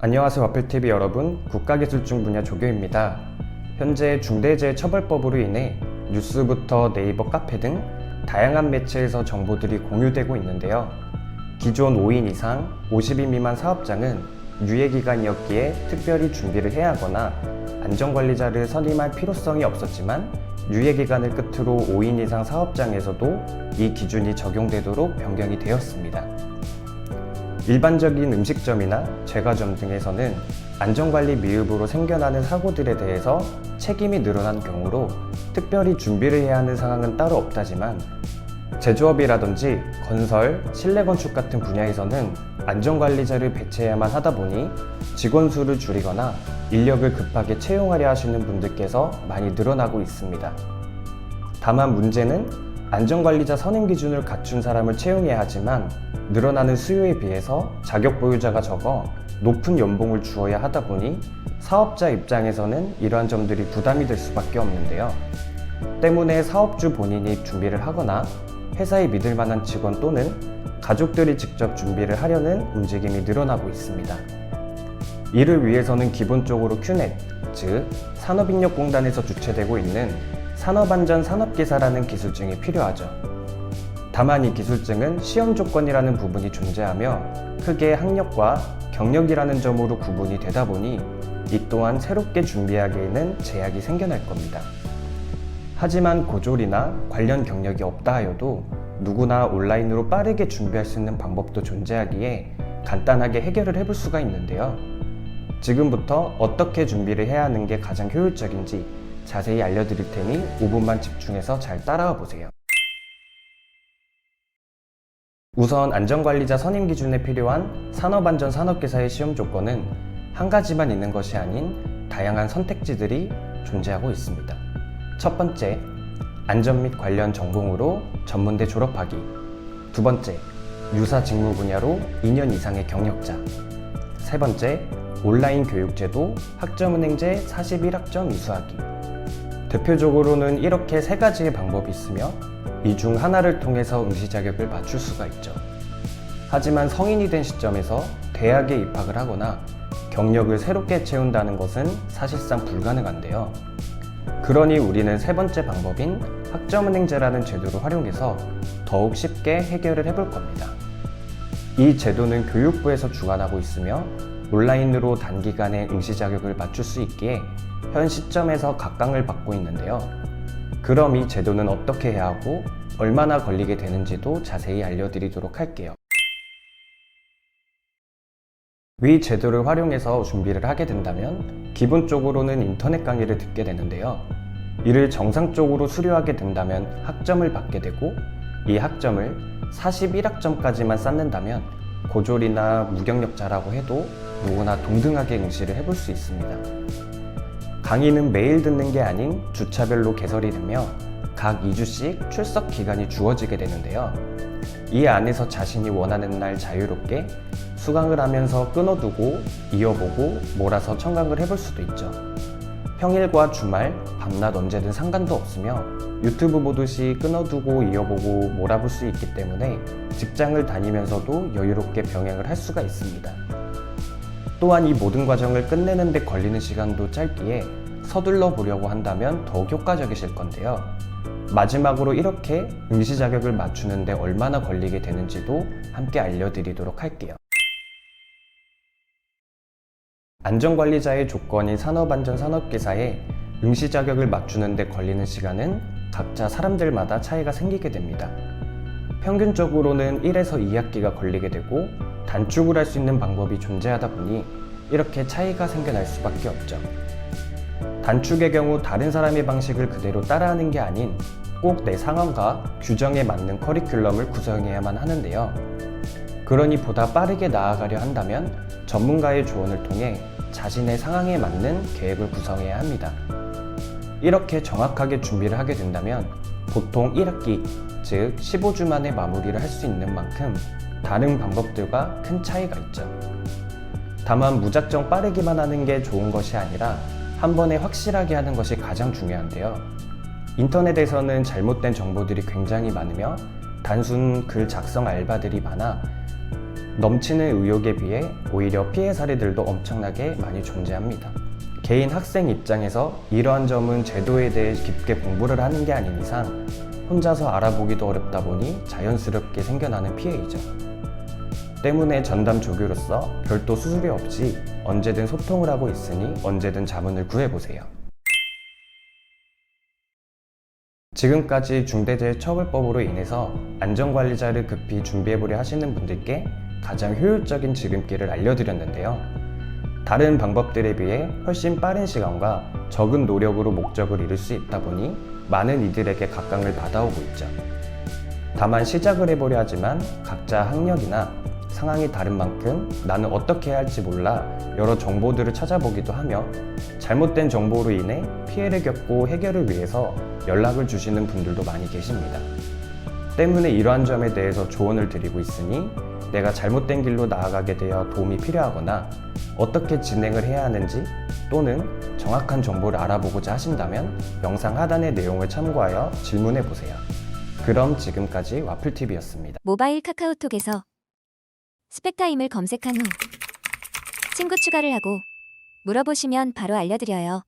안녕하세요. 와플TV 여러분, 국가기술중 분야 조교입니다. 현재 중대재해처벌법으로 인해 뉴스부터 네이버 카페 등 다양한 매체에서 정보들이 공유되고 있는데요. 기존 5인 이상 50인 미만 사업장은 유예기간이었기에 특별히 준비를 해야 하거나 안전관리자를 선임할 필요성이 없었지만 유예기간을 끝으로 5인 이상 사업장에서도 이 기준이 적용되도록 변경이 되었습니다. 일반적인 음식점이나 제과점 등에서는 안전관리 미흡으로 생겨나는 사고들에 대해서 책임이 늘어난 경우로 특별히 준비를 해야 하는 상황은 따로 없다지만 제조업이라든지 건설, 실내건축 같은 분야에서는 안전관리자를 배치해야만 하다 보니 직원 수를 줄이거나 인력을 급하게 채용하려 하시는 분들께서 많이 늘어나고 있습니다. 다만 문제는 안전관리자 선임 기준을 갖춘 사람을 채용해야 하지만 늘어나는 수요에 비해서 자격 보유자가 적어 높은 연봉을 주어야 하다 보니 사업자 입장에서는 이러한 점들이 부담이 될 수밖에 없는데요. 때문에 사업주 본인이 준비를 하거나 회사에 믿을 만한 직원 또는 가족들이 직접 준비를 하려는 움직임이 늘어나고 있습니다. 이를 위해서는 기본적으로 큐넷, 즉 산업인력공단에서 주최되고 있는 산업안전 산업기사라는 기술증이 필요하죠. 다만 이 기술증은 시험 조건이라는 부분이 존재하며 크게 학력과 경력이라는 점으로 구분이 되다 보니 이 또한 새롭게 준비하기에는 제약이 생겨날 겁니다. 하지만 고졸이나 관련 경력이 없다 하여도 누구나 온라인으로 빠르게 준비할 수 있는 방법도 존재하기에 간단하게 해결을 해볼 수가 있는데요. 지금부터 어떻게 준비를 해야 하는 게 가장 효율적인지 자세히 알려드릴 테니 5분만 집중해서 잘 따라와 보세요. 우선 안전관리자 선임 기준에 필요한 산업안전 산업기사의 시험 조건은 한 가지만 있는 것이 아닌 다양한 선택지들이 존재하고 있습니다. 첫 번째, 안전 및 관련 전공으로 전문대 졸업하기. 두 번째, 유사 직무 분야로 2년 이상의 경력자. 세 번째, 온라인 교육제도 학점은행제 41학점 이수하기. 대표적으로는 이렇게 세 가지의 방법이 있으며 이 중 하나를 통해서 응시 자격을 맞출 수가 있죠. 하지만 성인이 된 시점에서 대학에 입학을 하거나 경력을 새롭게 채운다는 것은 사실상 불가능한데요. 그러니 우리는 세 번째 방법인 학점은행제라는 제도를 활용해서 더욱 쉽게 해결을 해볼 겁니다. 이 제도는 교육부에서 주관하고 있으며 온라인으로 단기간에 응시 자격을 맞출 수 있기에 현 시점에서 각광을 받고 있는데요. 그럼 이 제도는 어떻게 해야 하고 얼마나 걸리게 되는지도 자세히 알려드리도록 할게요. 위 제도를 활용해서 준비를 하게 된다면 기본적으로는 인터넷 강의를 듣게 되는데요. 이를 정상적으로 수료하게 된다면 학점을 받게 되고 이 학점을 41학점까지만 쌓는다면 고졸이나 무경력자라고 해도 누구나 동등하게 응시를 해볼 수 있습니다. 강의는 매일 듣는 게 아닌 주차별로 개설이 되며 각 2주씩 출석 기간이 주어지게 되는데요. 이 안에서 자신이 원하는 날 자유롭게 수강을 하면서 끊어두고 이어보고 몰아서 청강을 해볼 수도 있죠. 평일과 주말, 밤낮 언제든 상관도 없으며 유튜브 보듯이 끊어두고 이어보고 몰아볼 수 있기 때문에 직장을 다니면서도 여유롭게 병행을 할 수가 있습니다. 또한 이 모든 과정을 끝내는 데 걸리는 시간도 짧기에 서둘러 보려고 한다면 더욱 효과적이실 건데요. 마지막으로 이렇게 응시 자격을 맞추는 데 얼마나 걸리게 되는지도 함께 알려드리도록 할게요. 안전관리자의 조건인 산업안전 산업기사에 응시 자격을 맞추는 데 걸리는 시간은 각자 사람들마다 차이가 생기게 됩니다. 평균적으로는 1에서 2학기가 걸리게 되고 단축을 할 수 있는 방법이 존재하다 보니 이렇게 차이가 생겨날 수밖에 없죠. 단축의 경우 다른 사람의 방식을 그대로 따라하는 게 아닌 꼭 내 상황과 규정에 맞는 커리큘럼을 구성해야만 하는데요. 그러니 보다 빠르게 나아가려 한다면 전문가의 조언을 통해 자신의 상황에 맞는 계획을 구성해야 합니다. 이렇게 정확하게 준비를 하게 된다면 보통 1학기, 즉 15주 만에 마무리를 할 수 있는 만큼 다른 방법들과 큰 차이가 있죠. 다만 무작정 빠르기만 하는 게 좋은 것이 아니라 한 번에 확실하게 하는 것이 가장 중요한데요. 인터넷에서는 잘못된 정보들이 굉장히 많으며 단순 글 작성 알바들이 많아 넘치는 의욕에 비해 오히려 피해 사례들도 엄청나게 많이 존재합니다. 개인 학생 입장에서 이러한 점은 제도에 대해 깊게 공부를 하는 게 아닌 이상 혼자서 알아보기도 어렵다 보니 자연스럽게 생겨나는 피해이죠. 때문에 전담 조교로서 별도 수수료 없이 언제든 소통을 하고 있으니 언제든 자문을 구해보세요. 지금까지 중대재해처벌법으로 인해서 안전관리자를 급히 준비해보려 하시는 분들께 가장 효율적인 지름길을 알려드렸는데요. 다른 방법들에 비해 훨씬 빠른 시간과 적은 노력으로 목적을 이룰 수 있다 보니 많은 이들에게 각광을 받아오고 있죠. 다만 시작을 해보려 하지만 각자 학력이나 상황이 다른 만큼 나는 어떻게 해야 할지 몰라 여러 정보들을 찾아보기도 하며 잘못된 정보로 인해 피해를 겪고 해결을 위해서 연락을 주시는 분들도 많이 계십니다. 때문에 이러한 점에 대해서 조언을 드리고 있으니 내가 잘못된 길로 나아가게 되어 도움이 필요하거나 어떻게 진행을 해야 하는지 또는 정확한 정보를 알아보고자 하신다면 영상 하단의 내용을 참고하여 질문해 보세요. 그럼 지금까지 와플TV였습니다. 모바일 카카오톡에서 스펙타임을 검색한 후 친구 추가를 하고 물어보시면 바로 알려드려요.